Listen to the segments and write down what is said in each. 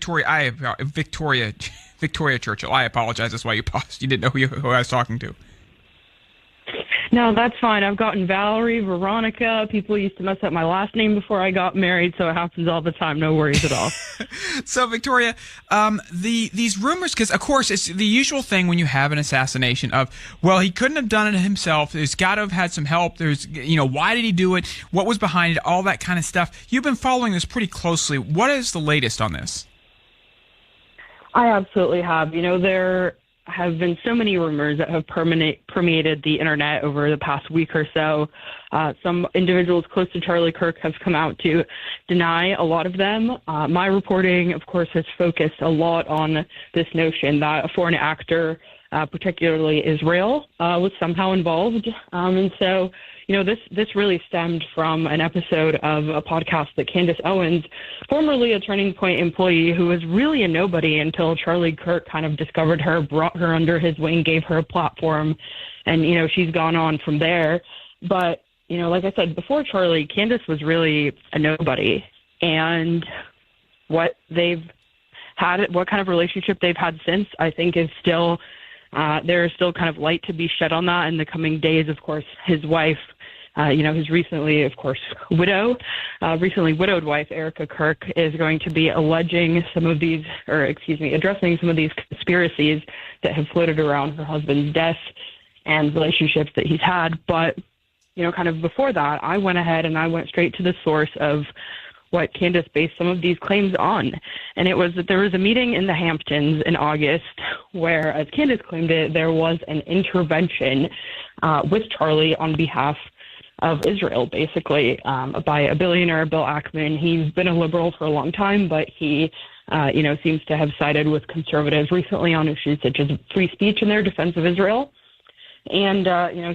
Victoria Churchill. I apologize. That's why you paused. You didn't know who I was talking to. No, that's fine. I've gotten Valerie, Veronica. People used to mess up my last name before I got married, so it happens all the time. No worries at all. So, Victoria, these rumors, because, of course, it's the usual thing when you have an assassination of, well, he couldn't have done it himself. There's got to have had some help. There's, why did he do it? What was behind it? All that kind of stuff. You've been following this pretty closely. What is the latest on this? I absolutely have. There have been so many rumors that have permeated the internet over the past week or so. Some individuals close to Charlie Kirk have come out to deny a lot of them. My reporting, of course, has focused a lot on this notion that a foreign actor, particularly Israel, was somehow involved. And so, this really stemmed from an episode of a podcast that Candace Owens, formerly a Turning Point employee who was really a nobody until Charlie Kirk kind of discovered her, brought her under his wing, gave her a platform, and, she's gone on from there. But, like I said, before Charlie, Candace was really a nobody. And what they've had, what kind of relationship they've had since, I think is still, there is still kind of light to be shed on that in the coming days. Of course, his wife, his recently, of course, recently widowed wife, Erica Kirk, is going to be addressing some of these conspiracies that have floated around her husband's death and relationships that he's had. But, kind of before that, I went ahead and I went straight to the source of what Candace based some of these claims on. And it was that there was a meeting in the Hamptons in August where, as Candace claimed it, there was an intervention with Charlie on behalf of Israel, basically, by a billionaire, Bill Ackman. He's been a liberal for a long time, but he, seems to have sided with conservatives recently on issues such as free speech in their defense of Israel. And,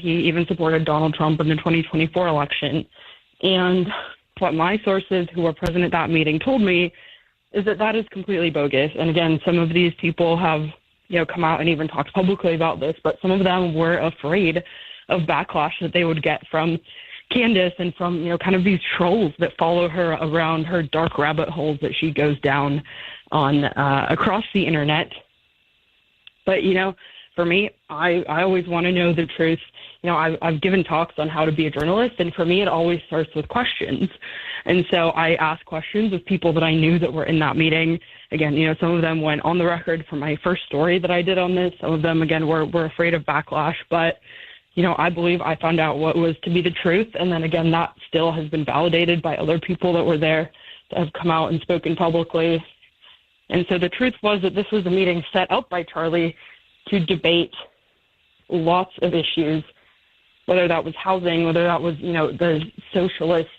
he even supported Donald Trump in the 2024 election. And what my sources who were present at that meeting told me is that that is completely bogus. And again, some of these people have, come out and even talked publicly about this, but some of them were afraid of backlash that they would get from Candace and from, kind of these trolls that follow her around her dark rabbit holes that she goes down on across the internet. But, for me, I always want to know the truth. I've given talks on how to be a journalist, and for me, it always starts with questions. And so I asked questions of people that I knew that were in that meeting. Again, some of them went on the record for my first story that I did on this. Some of them, again, were afraid of backlash. But, I believe I found out what was to be the truth. And then, again, that still has been validated by other people that were there that have come out and spoken publicly. And so the truth was that this was a meeting set up by Charlie to debate lots of issues, whether that was housing, whether that was, the socialists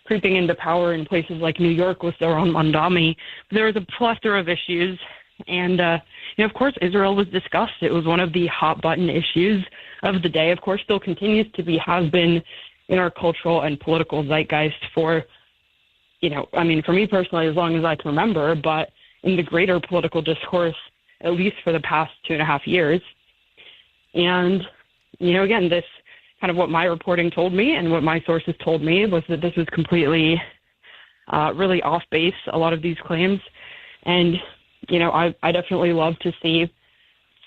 creeping into power in places like New York with their own Mondami. There was a plethora of issues. And, of course, Israel was discussed. It was one of the hot button issues of the day. Of course, still continues to be, has been in our cultural and political zeitgeist for, for me personally, as long as I can remember, but in the greater political discourse, at least for the past 2.5 years. And, again, this kind of what my reporting told me and what my sources told me was that this was completely, really off base, a lot of these claims. And, I definitely love to see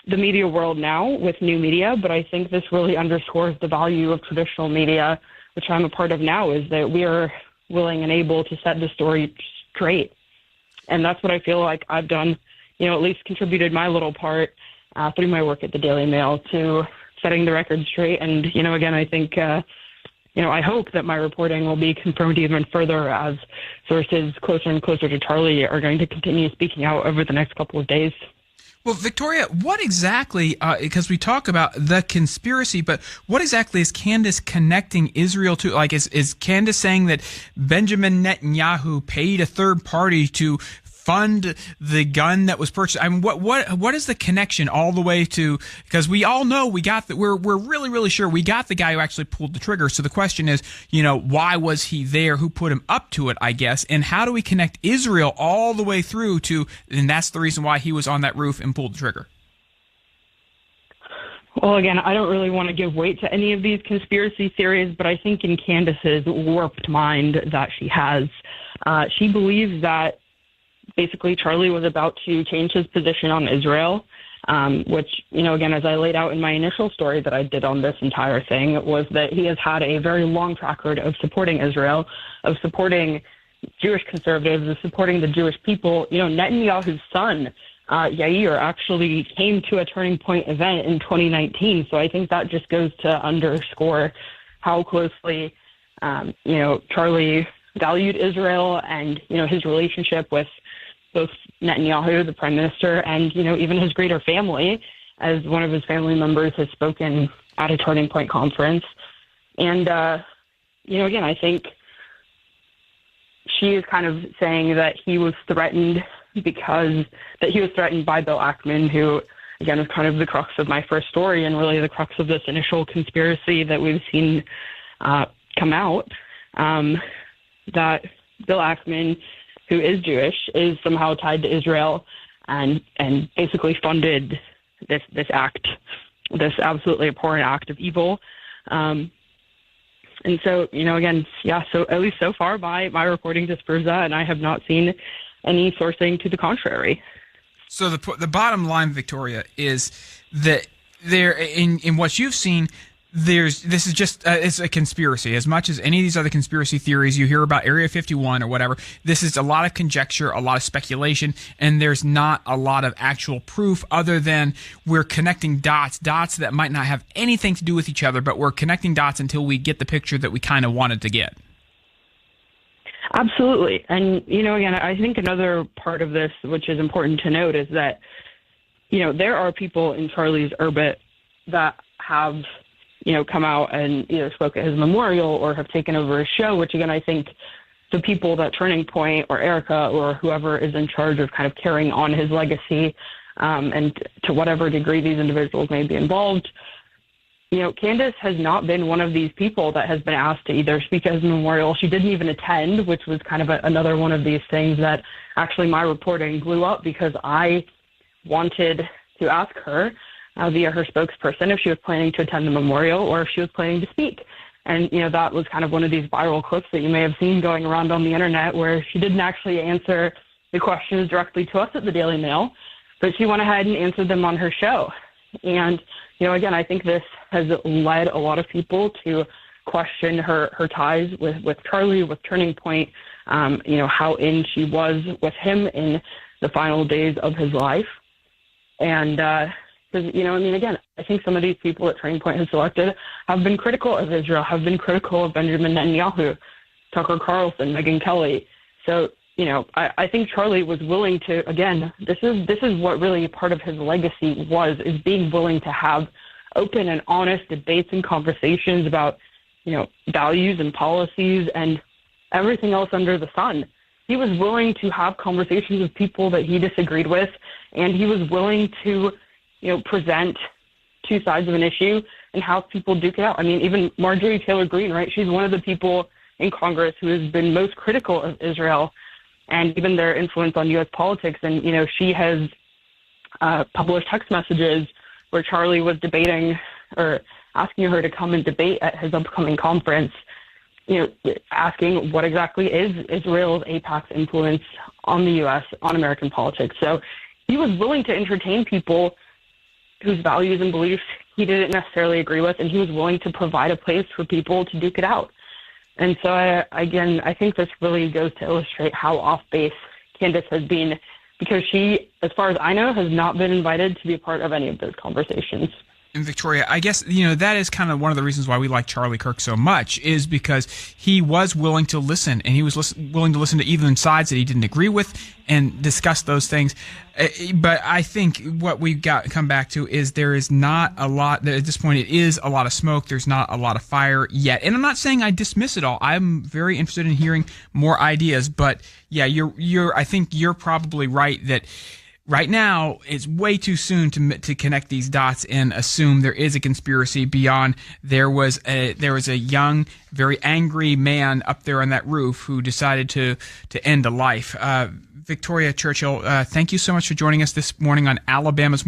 the media world now with new media, but I think this really underscores the value of traditional media, which I'm a part of now, is that we are willing and able to set the story straight. And that's what I feel like I've done, at least contributed my little part through my work at the Daily Mail to setting the record straight. And, again, I think, I hope that my reporting will be confirmed even further as sources closer and closer to Charlie are going to continue speaking out over the next couple of days. Well, Victoria, what exactly, because we talk about the conspiracy, but what exactly is Candace connecting Israel to? Like, is Candace saying that Benjamin Netanyahu paid a third party to fund the gun that was purchased? I mean, what is the connection all the way to? Because we all know we're really, really sure we got the guy who actually pulled the trigger. So the question is, why was he there? Who put him up to it, I guess? And how do we connect Israel all the way through to, and that's the reason why he was on that roof and pulled the trigger? Well, again, I don't really want to give weight to any of these conspiracy theories, but I think in Candace's warped mind that she has, she believes that basically Charlie was about to change his position on Israel, which, again, as I laid out in my initial story that I did on this entire thing, was that he has had a very long track record of supporting Israel, of supporting Jewish conservatives, of supporting the Jewish people. Netanyahu's son, Yair, actually came to a Turning Point event in 2019. So I think that just goes to underscore how closely, Charlie valued Israel and, his relationship with both Netanyahu, the prime minister, and, even his greater family, as one of his family members has spoken at a Turning Point conference. And, again, I think she is kind of saying that he was threatened by Bill Ackman, who, again, is kind of the crux of my first story and really the crux of this initial conspiracy that we've seen come out, that Bill Ackman, who is Jewish, is somehow tied to Israel and basically funded this act, this absolutely abhorrent act of evil. And so, again, so at least so far my reporting disproves that, and I have not seen any sourcing to the contrary. So the bottom line, Victoria, is that there in what you've seen, this is just it's a conspiracy. As much as any of these other conspiracy theories you hear about Area 51 or whatever, this is a lot of conjecture, a lot of speculation, and there's not a lot of actual proof other than we're connecting dots that might not have anything to do with each other, but we're connecting dots until we get the picture that we kind of wanted to get. Absolutely. And, again, I think another part of this, which is important to note, is that, there are people in Charlie's orbit that have, come out and either spoke at his memorial or have taken over his show, which, again, I think the people that Turning Point or Erica or whoever is in charge of kind of carrying on his legacy, and to whatever degree these individuals may be involved, Candace has not been one of these people that has been asked to either speak at his memorial. She didn't even attend, which was kind of another one of these things that actually my reporting blew up because I wanted to ask her via her spokesperson if she was planning to attend the memorial or if she was planning to speak. And, that was kind of one of these viral clips that you may have seen going around on the internet where she didn't actually answer the questions directly to us at the Daily Mail, but she went ahead and answered them on her show. And, again, I think this has led a lot of people to question her ties with Charlie, with Turning Point, how in she was with him in the final days of his life. And, because, again, I think some of these people that Turning Point has selected have been critical of Israel, have been critical of Benjamin Netanyahu, Tucker Carlson, Megyn Kelly. So, I think Charlie was willing to, again, this is what really part of his legacy is being willing to have open and honest debates and conversations about, values and policies and everything else under the sun. He was willing to have conversations with people that he disagreed with, and he was willing to, present two sides of an issue and have people duke it out. I mean, even Marjorie Taylor Greene, right? She's one of the people in Congress who has been most critical of Israel and even their influence on U.S. politics. And, she has published text messages where Charlie was debating or asking her to come and debate at his upcoming conference, asking what exactly is Israel's AIPAC's influence on the U.S., on American politics. So he was willing to entertain people whose values and beliefs he didn't necessarily agree with, and he was willing to provide a place for people to duke it out. And so, I think this really goes to illustrate how off base Candace has been, because she, as far as I know, has not been invited to be a part of any of those conversations. And Victoria, I guess, that is kind of one of the reasons why we like Charlie Kirk so much, is because he was willing to listen, and he was willing to listen to even sides that he didn't agree with and discuss those things. But I think what we've got to come back to is there is not a lot, at this point it is a lot of smoke, there's not a lot of fire yet. And I'm not saying I dismiss it all. I'm very interested in hearing more ideas, but yeah, I think you're probably right that right now, it's way too soon to connect these dots and assume there is a conspiracy beyond there was a young, very angry man up there on that roof who decided to end a life. Victoria Churchill, thank you so much for joining us this morning on Alabama's